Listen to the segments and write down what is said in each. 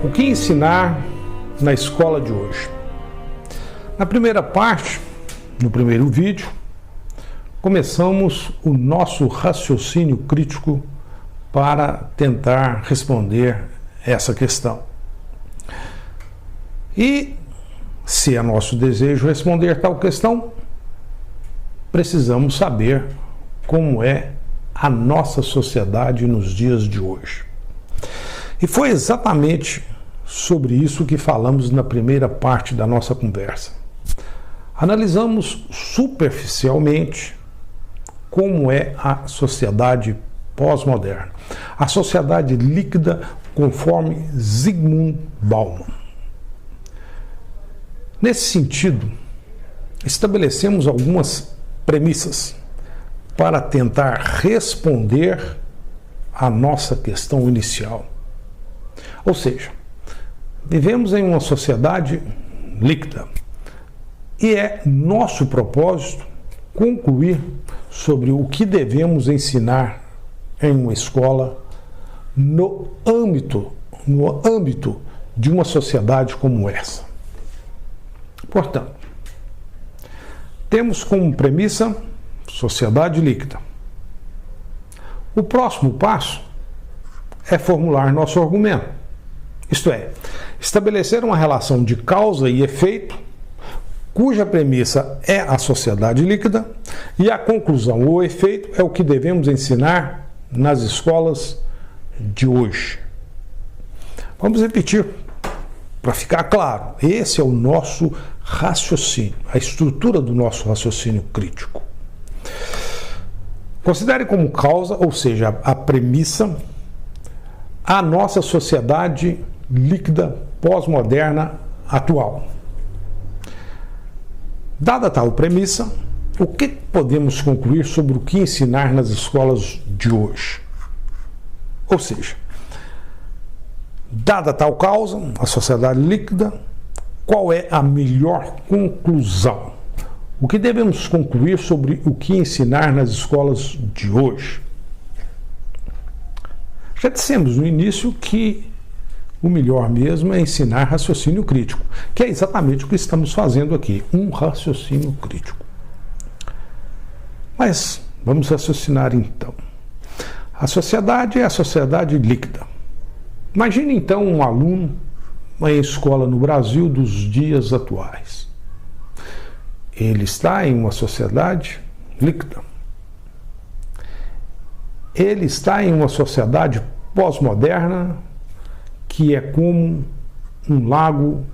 O que ensinar na escola de hoje? Na primeira parte, no primeiro vídeo, começamos o nosso raciocínio crítico para tentar responder essa questão. E, se é nosso desejo responder tal questão, precisamos saber como é a nossa sociedade nos dias de hoje. E foi exatamente sobre isso que falamos na primeira parte da nossa conversa. Analisamos superficialmente como é a sociedade pós-moderna, a sociedade líquida conforme Zygmunt Bauman. Nesse sentido, estabelecemos algumas premissas para tentar responder à nossa questão inicial. Ou seja, vivemos em uma sociedade líquida e é nosso propósito concluir sobre o que devemos ensinar em uma escola no âmbito de uma sociedade como essa. Portanto, temos como premissa sociedade líquida. O próximo passo é formular nosso argumento, isto é, estabelecer uma relação de causa e efeito, cuja premissa é a sociedade líquida, e a conclusão ou efeito é o que devemos ensinar nas escolas de hoje. Vamos repetir, para ficar claro, esse é o nosso raciocínio, a estrutura do nosso raciocínio crítico. Considere como causa, ou seja, a premissa, a nossa sociedade líquida pós-moderna atual. Dada tal premissa, o que podemos concluir sobre o que ensinar nas escolas de hoje? Ou seja, dada tal causa, a sociedade líquida, qual é a melhor conclusão? O que devemos concluir sobre o que ensinar nas escolas de hoje? Já dissemos no início que o melhor mesmo é ensinar raciocínio crítico, que é exatamente o que estamos fazendo aqui, um raciocínio crítico. Mas vamos raciocinar então. A sociedade é a sociedade líquida. Imagine então um aluno em escola no Brasil dos dias atuais. Ele está em uma sociedade líquida. Ele está em uma sociedade pós-moderna que é como um lago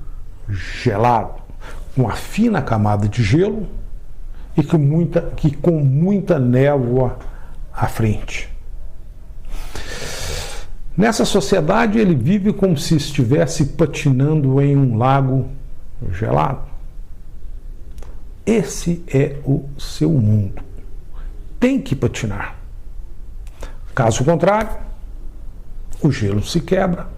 gelado, com uma fina camada de gelo e com muita névoa à frente. Nessa sociedade ele vive como se estivesse patinando em um lago gelado. Esse é o seu mundo. Tem que patinar. Caso contrário, o gelo se quebra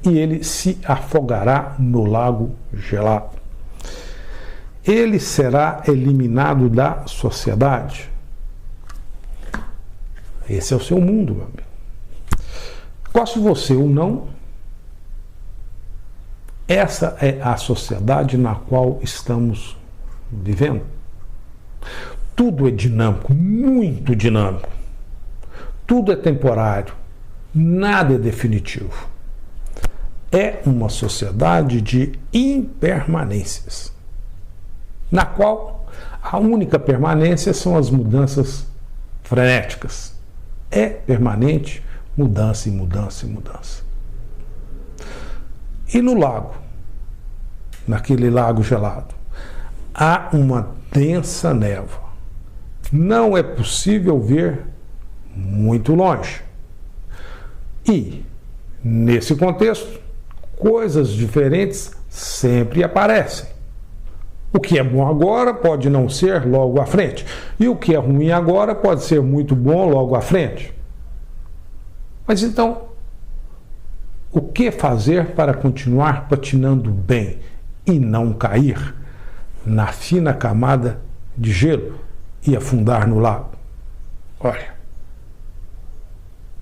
e ele se afogará no lago gelado. Ele será eliminado da sociedade. Esse é o seu mundo, meu amigo. Goste você ou não, essa é a sociedade na qual estamos vivendo. Tudo é dinâmico, muito dinâmico. Tudo é temporário, nada é definitivo. É uma sociedade de impermanências, na qual a única permanência são as mudanças frenéticas. É permanente mudança e mudança e mudança. E no lago, naquele lago gelado, há uma densa névoa. Não é possível ver muito longe. E, nesse contexto, coisas diferentes sempre aparecem. O que é bom agora pode não ser logo à frente. E o que é ruim agora pode ser muito bom logo à frente. Mas então, o que fazer para continuar patinando bem e não cair na fina camada de gelo e afundar no lago? Olha,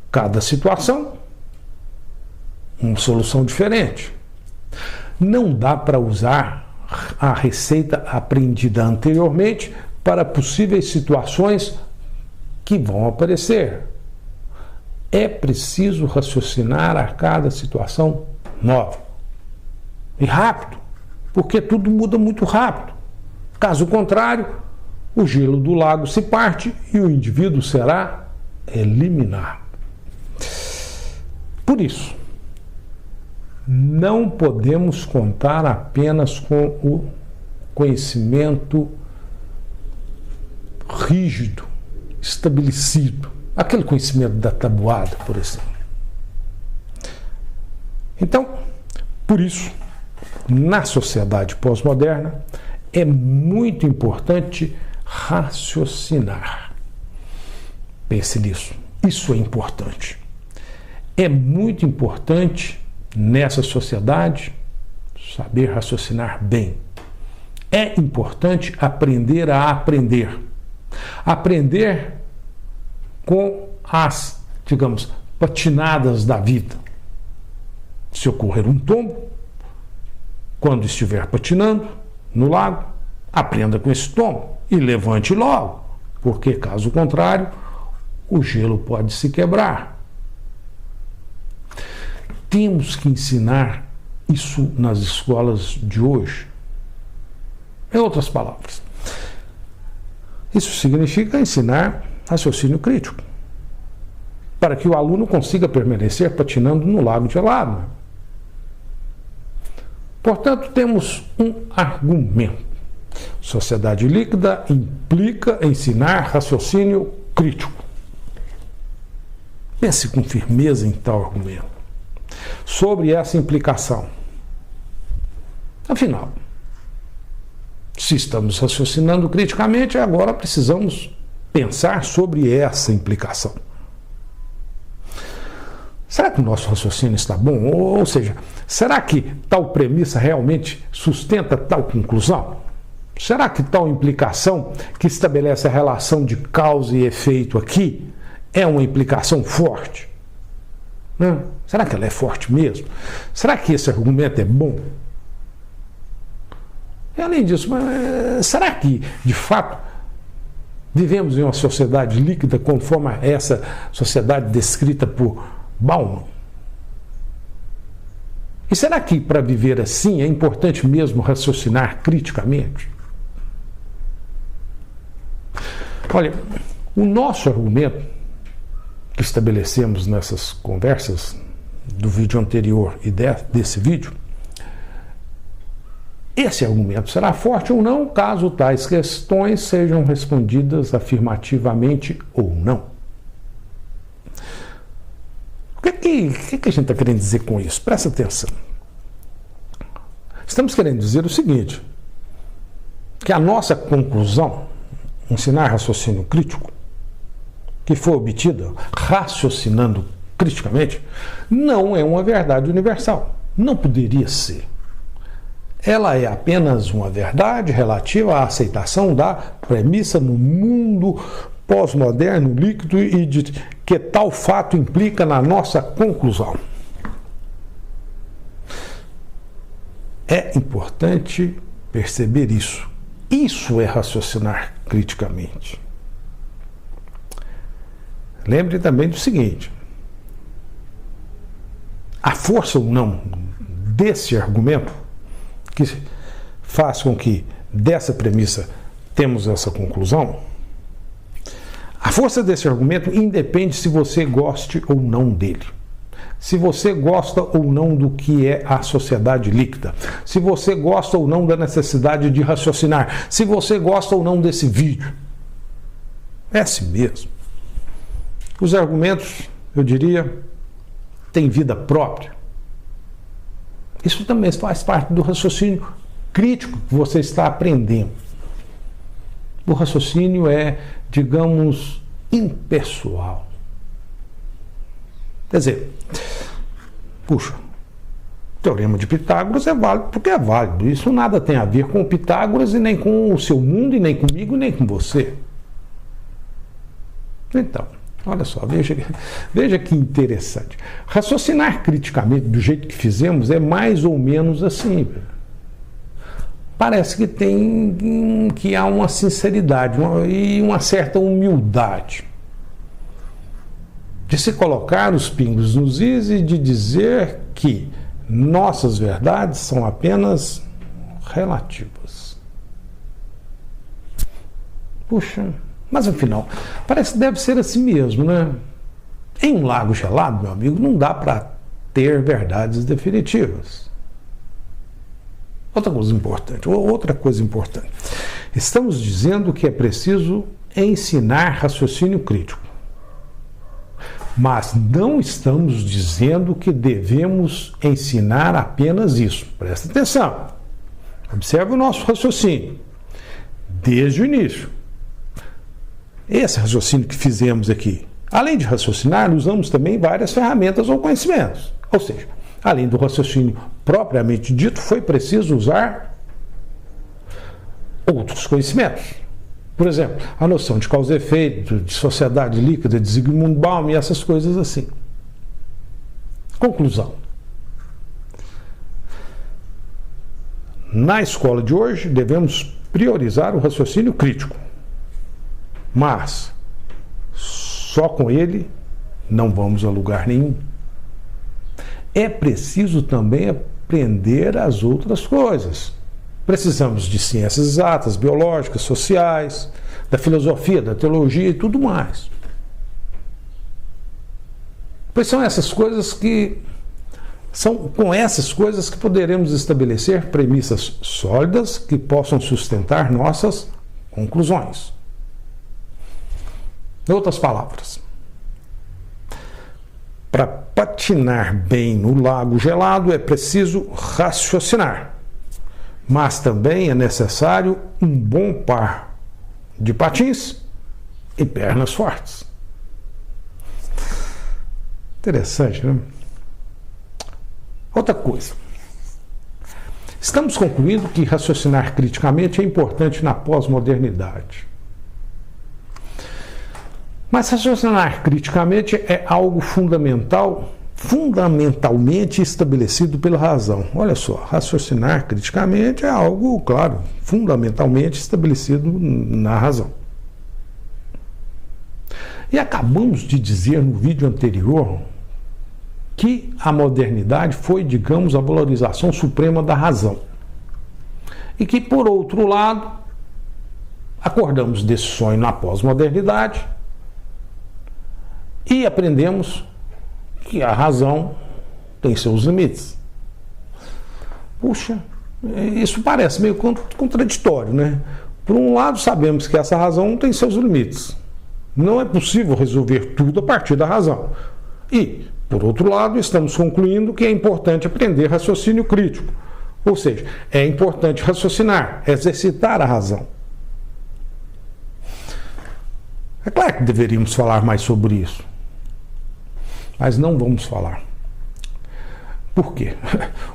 cada situação uma solução diferente. Não dá para usar a receita aprendida anteriormente para possíveis situações que vão aparecer. É preciso raciocinar a cada situação nova. E rápido, porque tudo muda muito rápido. Caso contrário, o gelo do lago se parte e o indivíduo será eliminado. Por isso, não podemos contar apenas com o conhecimento rígido, estabelecido, aquele conhecimento da tabuada, por exemplo. Então, por isso, na sociedade pós-moderna, é muito importante raciocinar. Pense nisso. Isso é importante. É muito importante, nessa sociedade, saber raciocinar bem. É importante aprender a aprender. Aprender com as, digamos, patinadas da vida. Se ocorrer um tombo, quando estiver patinando no lago, aprenda com esse tombo e levante logo, porque caso contrário, o gelo pode se quebrar. Temos que ensinar isso nas escolas de hoje. Em outras palavras, isso significa ensinar raciocínio crítico, para que o aluno consiga permanecer patinando no lago gelado. Portanto, temos um argumento. Sociedade líquida implica ensinar raciocínio crítico. Pense com firmeza em tal argumento. Sobre essa implicação. Afinal, se estamos raciocinando criticamente, agora precisamos pensar sobre essa implicação. Será que o nosso raciocínio está bom? Ou seja, será que tal premissa realmente sustenta tal conclusão? Será que tal implicação que estabelece a relação de causa e efeito aqui é uma implicação forte? Será que ela é forte mesmo? Será que esse argumento é bom? E além disso, será que, de fato, vivemos em uma sociedade líquida conforme essa sociedade descrita por Bauman? E será que para viver assim é importante mesmo raciocinar criticamente? Olha, o nosso argumento que estabelecemos nessas conversas do vídeo anterior e desse vídeo, esse argumento será forte ou não, caso tais questões sejam respondidas afirmativamente ou não. O que a gente está querendo dizer com isso? Presta atenção. Estamos querendo dizer o seguinte, que a nossa conclusão, ensinar raciocínio crítico, que foi obtida raciocinando criticamente, não é uma verdade universal. Não poderia ser. Ela é apenas uma verdade relativa à aceitação da premissa no mundo pós-moderno líquido e de que tal fato implica na nossa conclusão. É importante perceber isso. Isso é raciocinar criticamente. Lembre também do seguinte: a força ou não desse argumento que faz com que dessa premissa temos essa conclusão, a força desse argumento independe se você goste ou não dele. Se você gosta ou não do que é a sociedade líquida. Se você gosta ou não da necessidade de raciocinar. Se você gosta ou não desse vídeo. É assim mesmo. Os argumentos, eu diria, têm vida própria. Isso também faz parte do raciocínio crítico que você está aprendendo. O raciocínio é, digamos, impessoal. Quer dizer, puxa, o teorema de Pitágoras é válido porque é válido. Isso nada tem a ver com o Pitágoras e nem com o seu mundo, e nem comigo, e nem com você. Então, Olha só, veja que interessante. Raciocinar criticamente do jeito que fizemos é mais ou menos assim. Parece que há uma sinceridade e uma certa humildade de se colocar os pingos nos is e de dizer que nossas verdades são apenas relativas. Puxa, mas afinal, parece que deve ser assim mesmo, né? Em um lago gelado, meu amigo, não dá para ter verdades definitivas. Outra coisa importante. Estamos dizendo que é preciso ensinar raciocínio crítico. Mas não estamos dizendo que devemos ensinar apenas isso. Presta atenção. Observe o nosso raciocínio. Desde o início. Esse raciocínio que fizemos aqui, além de raciocinar, usamos também várias ferramentas ou conhecimentos. Ou seja, além do raciocínio propriamente dito, foi preciso usar outros conhecimentos. Por exemplo, a noção de causa e efeito, de sociedade líquida, de Zygmunt Bauman e essas coisas assim. Conclusão. Na escola de hoje, devemos priorizar o raciocínio crítico. Mas só com ele não vamos a lugar nenhum. É preciso também aprender as outras coisas. Precisamos de ciências exatas, biológicas, sociais, da filosofia, da teologia e tudo mais. Pois são com essas coisas que poderemos estabelecer premissas sólidas que possam sustentar nossas conclusões. Em outras palavras, para patinar bem no lago gelado é preciso raciocinar, mas também é necessário um bom par de patins e pernas fortes. Interessante, né? Outra coisa. Estamos concluindo que raciocinar criticamente é importante na pós-modernidade. Mas raciocinar criticamente é algo fundamentalmente estabelecido pela razão. Olha só, raciocinar criticamente é algo, claro, fundamentalmente estabelecido na razão. E acabamos de dizer no vídeo anterior que a modernidade foi, digamos, a valorização suprema da razão. E que, por outro lado, acordamos desse sonho na pós-modernidade e aprendemos que a razão tem seus limites. Puxa, isso parece meio contraditório, né? Por um lado, sabemos que essa razão tem seus limites. Não é possível resolver tudo a partir da razão. E, por outro lado, estamos concluindo que é importante aprender raciocínio crítico. Ou seja, é importante raciocinar, exercitar a razão. É claro que deveríamos falar mais sobre isso. Mas não vamos falar. Por quê?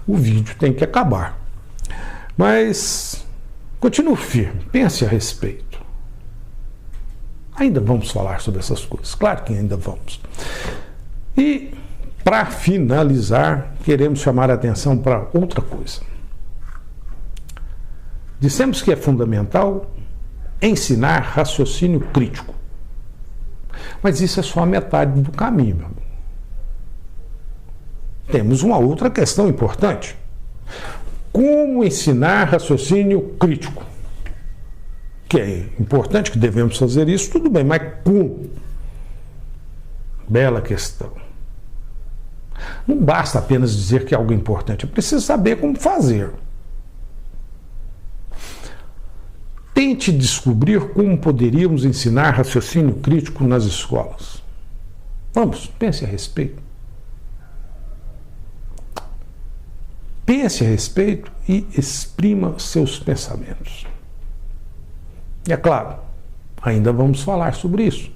O vídeo tem que acabar. Mas continue firme, pense a respeito. Ainda vamos falar sobre essas coisas, claro que ainda vamos. E, para finalizar, queremos chamar a atenção para outra coisa. Dissemos que é fundamental ensinar raciocínio crítico. Mas isso é só a metade do caminho, meu amigo. Temos uma outra questão importante. Como ensinar raciocínio crítico? Que é importante, que devemos fazer isso, tudo bem, mas como? Bela questão. Não basta apenas dizer que é algo importante, é preciso saber como fazer. Tente descobrir como poderíamos ensinar raciocínio crítico nas escolas. Vamos, pense a respeito. Pense a respeito e exprima seus pensamentos. E é claro, ainda vamos falar sobre isso.